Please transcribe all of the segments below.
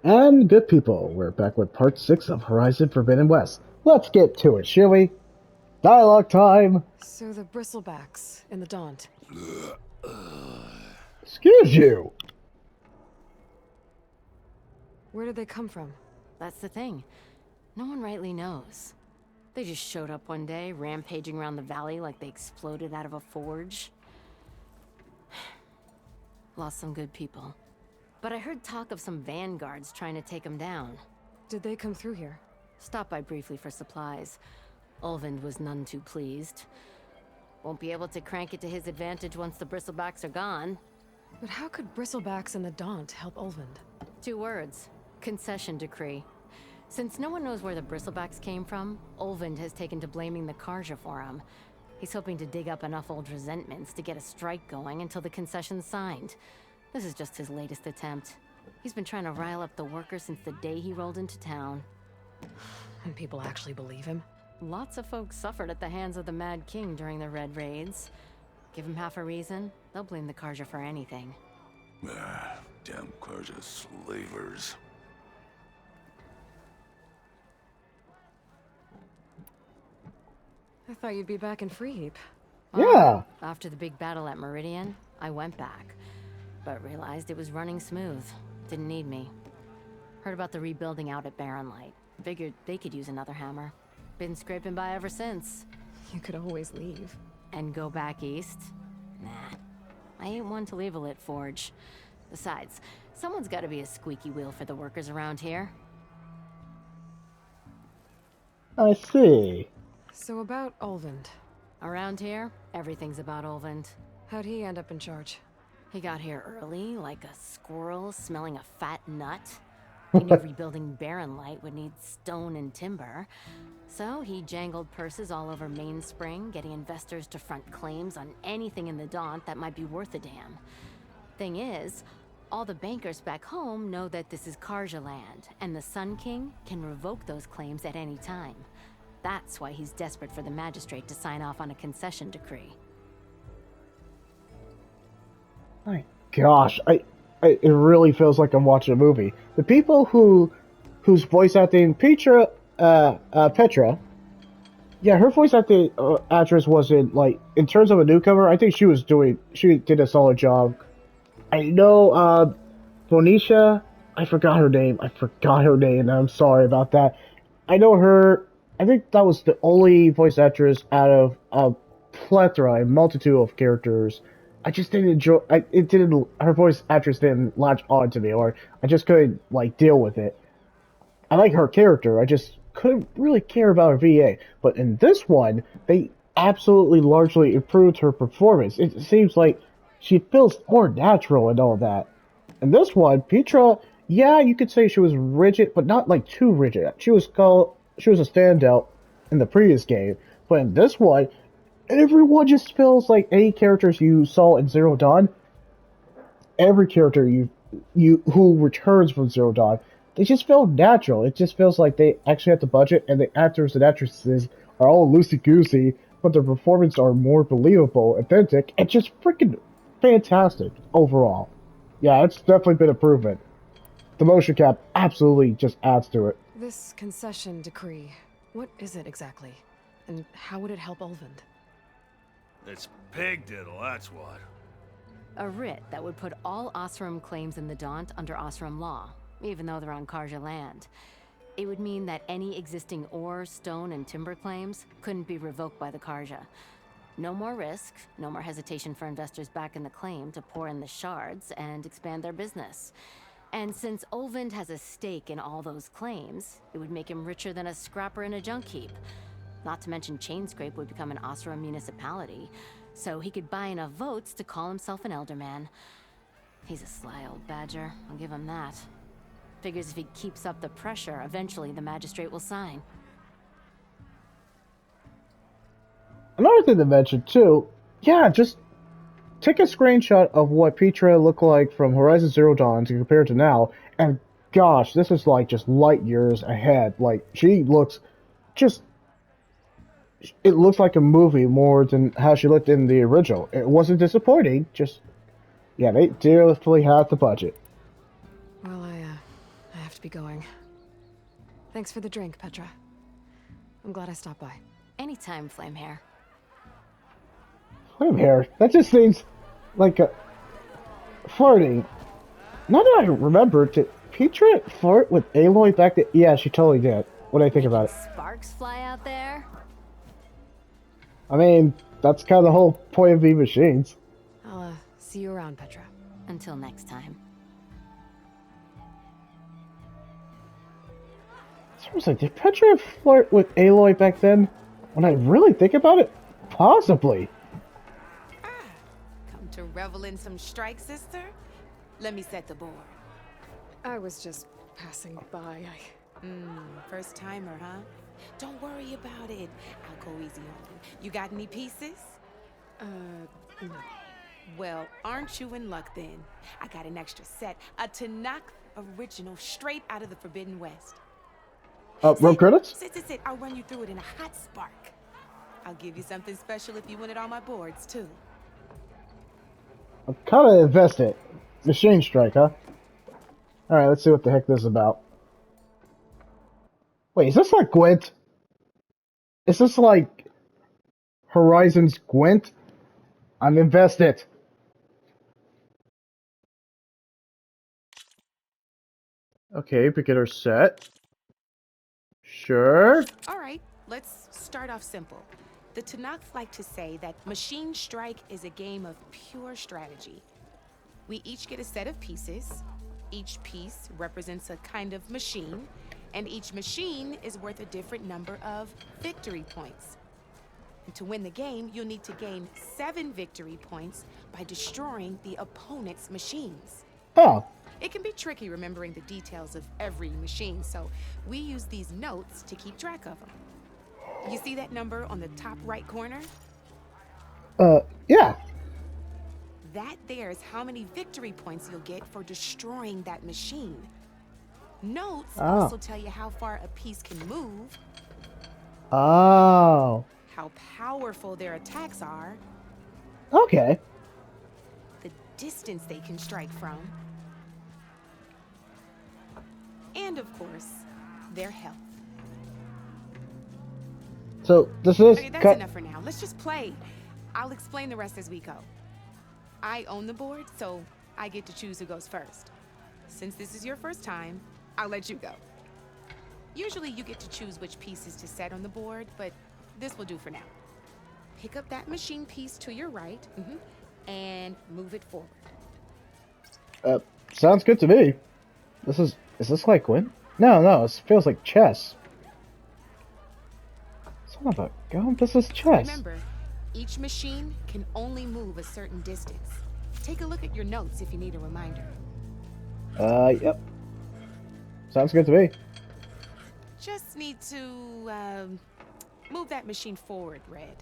And good people, we're back with part 6 of Horizon Forbidden West. Let's get to it, shall we? Dialogue time! So the bristlebacks in the Daunt. Excuse you! Where did they come from? That's the thing. No one rightly knows. They just showed up one day, rampaging around the valley like they exploded out of a forge. Lost some good people. But I heard talk of some vanguards trying to take them down. Did they come through here? Stopped by briefly for supplies. Ulvund was none too pleased. Won't be able to crank it to his advantage once the bristlebacks are gone. But how could bristlebacks in the Daunt help Ulvund? 2 words. Concession decree. Since no one knows where the bristlebacks came from, Ulvund has taken to blaming the Karja for him. He's hoping to dig up enough old resentments to get a strike going until the concession's signed. This is just his latest attempt. He's been trying to rile up the workers since the day he rolled into town. And people actually believe him? Lots of folks suffered at the hands of the Mad King during the Red Raids. Give him half a reason, they'll blame the Karja for anything. Damn Karja slavers. I thought you'd be back in Freeheap. Yeah! After the big battle at Meridian, I went back, but realized it was running smooth. Didn't need me. Heard about the rebuilding out at Barren Light. Figured they could use another hammer. Been scraping by ever since. You could always leave. And go back east? Nah. I ain't one to leave a lit forge. Besides, someone's gotta be a squeaky wheel for the workers around here. I see. So about Ulvund. Around here, everything's about Ulvund. How'd he end up in charge? He got here early, like a squirrel smelling a fat nut. He knew rebuilding Barren Light would need stone and timber. So he jangled purses all over Mainspring, getting investors to front claims on anything in the Daunt that might be worth a damn. Thing is, all the bankers back home know that this is Karja land, and the Sun King can revoke those claims at any time. That's why he's desperate for the magistrate to sign off on a concession decree. My gosh, it really feels like I'm watching a movie. The people whose voice acting, Petra, yeah, her voice acting actress wasn't, like, in terms of a newcomer, I think she did a solid job. I know, Bonisha, I forgot her name, and I'm sorry about that. I know her, I think that was the only voice actress out of a plethora, a multitude of characters. I just didn't enjoy, her voice actress didn't latch on to me, or I just couldn't, like, deal with it. I like her character, I just couldn't really care about her VA. But in this one, they absolutely largely improved her performance. It seems like she feels more natural and all that. In this one, Petra, yeah, you could say she was rigid, but not like too rigid. She was a standout in the previous game, but in this one, everyone just feels like any characters you saw in Zero Dawn. Every character you who returns from Zero Dawn, they just feel natural. It just feels like they actually have the budget, and the actors and actresses are all loosey goosey, but their performances are more believable, authentic, and just freaking fantastic overall. Yeah, it's definitely been improvement. The motion cap absolutely just adds to it. This concession decree, what is it exactly? And how would it help Ulvund? It's pig diddle, that's what. A writ that would put all Osram claims in the Daunt under Osram law, even though they're on Karja land. It would mean that any existing ore, stone, and timber claims couldn't be revoked by the Karja. No more risk, no more hesitation for investors back in the claim to pour in the shards and expand their business. And since Ulvund has a stake in all those claims, it would make him richer than a scrapper in a junk heap. Not to mention Chainscrape would become an Osram municipality, so he could buy enough votes to call himself an Elderman. He's a sly old badger, I'll give him that. Figures if he keeps up the pressure, eventually the magistrate will sign. Another thing to mention too, yeah, just take a screenshot of what Petra looked like from Horizon Zero Dawn to compare to now, and gosh, this is like just light years ahead. Like, she looks just, it looks like a movie more than how she looked in the original. It wasn't disappointing, just, yeah, they definitely had the budget. Well, I have to be going. Thanks for the drink, Petra. I'm glad I stopped by. Anytime, Flamehair. Flame hair. That just seems like a flirting. Now that I remember, did Petra flirt with Aloy back then? Yeah, she totally did. What do I think about it? Sparks fly out there? I mean, that's kind of the whole point of the machines. I'll, see you around, Petra. Until next time. Seriously, did Petra flirt with Aloy back then? When I really think about it, possibly. Come to revel in some strike, sister? Let me set the board. I was just passing by. First timer, huh? Don't worry about it. I'll go easy on you. You got any pieces? No. Well, aren't you in luck then? I got an extra set, a Tanakh original, straight out of the Forbidden West. Roll credits? Sit. I'll run you through it in a hot spark. I'll give you something special if you win it on my boards, too. I'm kind of invested. Machine Strike, huh? Alright, let's see what the heck this is about. Wait, is this like Gwent? Is this like Horizon's Gwent? I'm invested. Okay, beginner set. Sure. All right, let's start off simple. The Tanakh like to say that Machine Strike is a game of pure strategy. We each get a set of pieces. Each piece represents a kind of machine, and each machine is worth a different number of victory points. And to win the game, you'll need to gain 7 victory points by destroying the opponent's machines. Oh. It can be tricky remembering the details of every machine, so we use these notes to keep track of them. You see that number on the top right corner? Yeah. That there is how many victory points you'll get for destroying that machine. Notes also tell you how far a piece can move, Oh. how powerful their attacks are, Okay. the distance they can strike from, and of course, their health. So this is Okay, that's enough for now. Let's just play. I'll explain the rest as we go. I own the board, so I get to choose who goes first. Since this is your first time, I'll let you go. Usually you get to choose which pieces to set on the board, but this will do for now. Pick up that machine piece to your right, and move it forward. Sounds good to me. Is this like Gwent? No, it feels like chess. Son of a gun, this is chess. Remember, each machine can only move a certain distance. Take a look at your notes if you need a reminder. Yep. Sounds good to me. Just need to, move that machine forward, Red.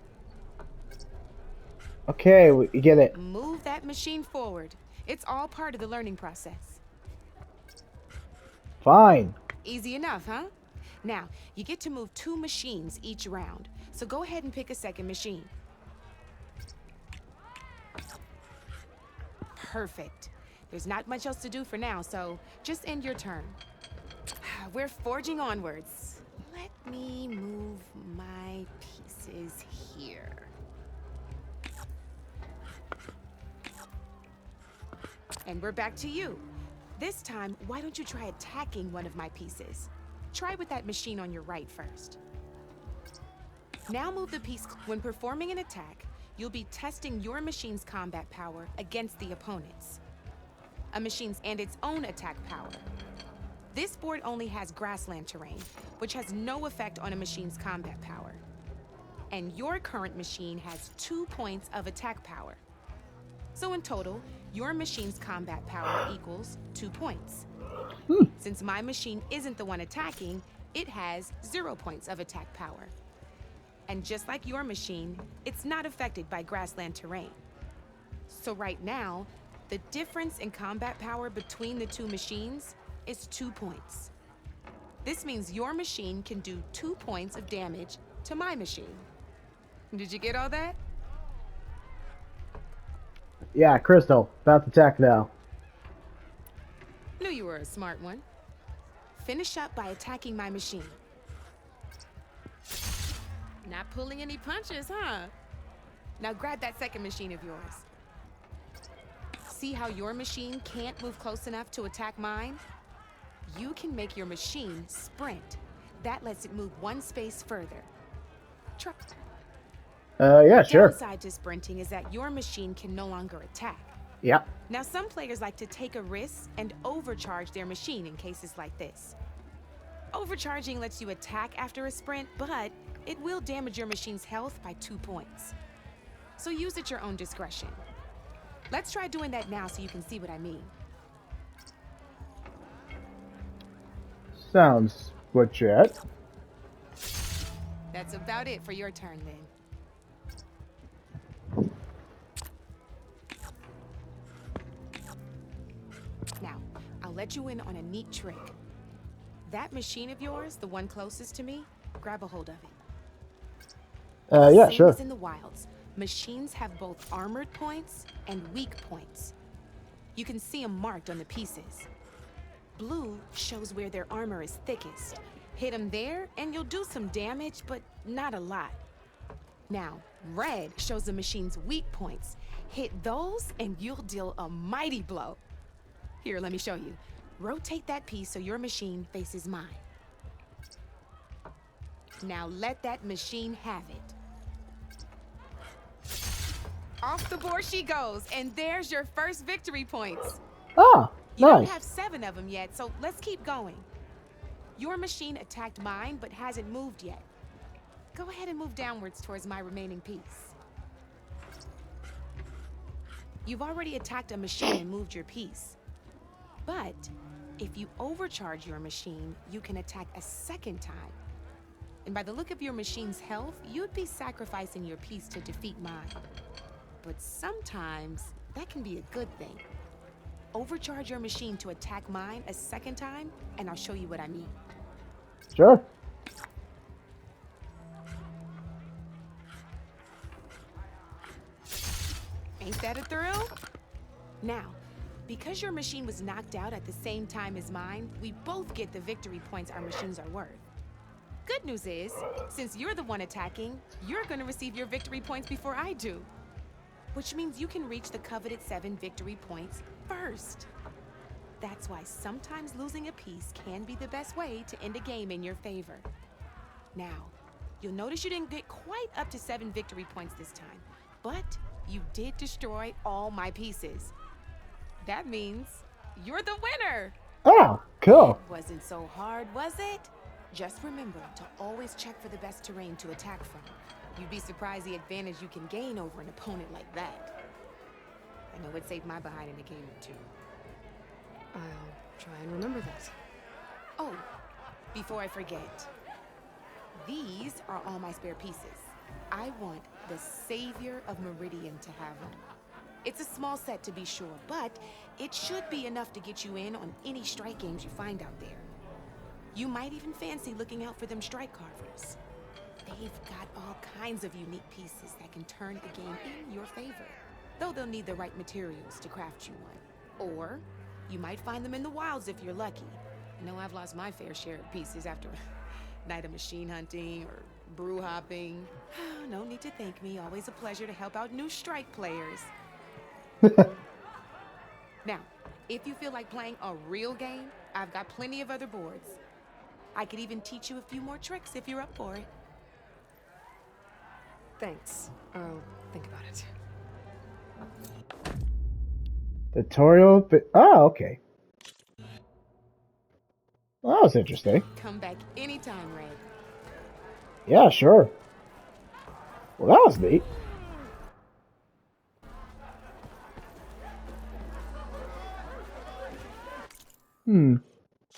Okay, we get it. Move that machine forward. It's all part of the learning process. Fine. Easy enough, huh? Now, you get to move 2 machines each round, so go ahead and pick a second machine. Perfect. There's not much else to do for now, so just end your turn. We're forging onwards. Let me move my pieces here. And we're back to you. This time, why don't you try attacking one of my pieces? Try with that machine on your right first. Now move the piece. When performing an attack, you'll be testing your machine's combat power against the opponent's. A machine's and its own attack power. This board only has grassland terrain, which has no effect on a machine's combat power. And your current machine has 2 points of attack power. So in total, your machine's combat power equals 2 points. Since my machine isn't the one attacking, it has 0 points of attack power. And just like your machine, it's not affected by grassland terrain. So right now, the difference in combat power between the 2 machines is 2 points. This means your machine can do 2 points of damage to my machine. Did you get all that? Yeah, Crystal, about to attack now. Knew you were a smart one. finish up by attacking my machine. Not pulling any punches, huh? Now grab that second machine of yours. See how your machine can't move close enough to attack mine? You can make your machine sprint. That lets it move one space further. Try. Yeah, sure. Downside to sprinting is that your machine can no longer attack. Yeah. Now, some players like to take a risk and overcharge their machine in cases like this. Overcharging lets you attack after a sprint, but it will damage your machine's health by 2 points. So use at your own discretion. Let's try doing that now so you can see what I mean. Sounds legit. That's about it for your turn then. Now, I'll let you in on a neat trick. That machine of yours, the one closest to me, grab a hold of it. Yeah, Same sure. as in the wilds, machines have both armored points and weak points. You can see them marked on the pieces. Blue shows where their armor is thickest. Hit them there, and you'll do some damage, but not a lot. Now, red shows the machine's weak points. Hit those, and you'll deal a mighty blow. Here, let me show you. Rotate that piece so your machine faces mine. Now let that machine have it. Off the board she goes, and there's your first victory points. Ah, You don't nice. have 7 of them yet, so let's keep going. Your machine attacked mine, but hasn't moved yet. Go ahead and move downwards towards my remaining piece. You've already attacked a machine and moved your piece. But if you overcharge your machine, you can attack a second time. And by the look of your machine's health, you'd be sacrificing your piece to defeat mine. But sometimes that can be a good thing. Overcharge your machine to attack mine a second time, and I'll show you what I mean. Sure. Ain't that a thrill? Now, because your machine was knocked out at the same time as mine, we both get the victory points our machines are worth. Good news is, since you're the one attacking, you're gonna receive your victory points before I do. Which means you can reach the coveted 7 victory points first. That's why sometimes losing a piece can be the best way to end a game in your favor. Now, you'll notice you didn't get quite up to 7 victory points this time, but you did destroy all my pieces. That means you're the winner! Oh, cool. Wasn't so hard, was it? Just remember to always check for the best terrain to attack from. You'd be surprised the advantage you can gain over an opponent like that. I know it saved my behind in a game or two. I'll try and remember that. Oh, before I forget, these are all my spare pieces. I want the Savior of Meridian to have them. It's a small set to be sure, but it should be enough to get you in on any strike games you find out there. You might even fancy looking out for them strike carvers. They've got all kinds of unique pieces that can turn a game in your favor, though they'll need the right materials to craft you one. Or you might find them in the wilds if you're lucky. I know I've lost my fair share of pieces after a night of machine hunting or brew hopping. No need to thank me. Always a pleasure to help out new strike players. Now, if you feel like playing a real game, I've got plenty of other boards. I could even teach you a few more tricks if you're up for it. Thanks. I'll think about it. Tutorial. Oh, okay. Well, that was interesting. Come back anytime, Red. Yeah, sure. Well, that was neat.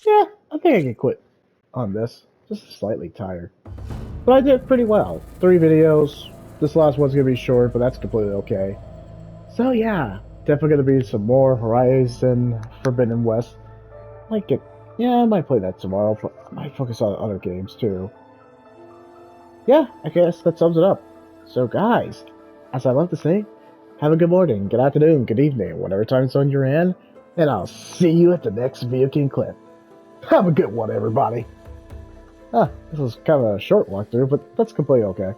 Yeah, I think I can quit on this. Just slightly tired. But I did pretty well. 3 videos. This last one's gonna be short, but that's completely okay. So yeah, definitely gonna be some more Horizon Forbidden West. Might get, yeah, I might play that tomorrow. But I might focus on other games too. Yeah, I guess that sums it up. So guys, as I love to say, have a good morning, good afternoon, good evening, whatever time zone you're in, and I'll see you at the next Video King clip. Have a good one, everybody. This was kind of a short walkthrough, but that's completely okay.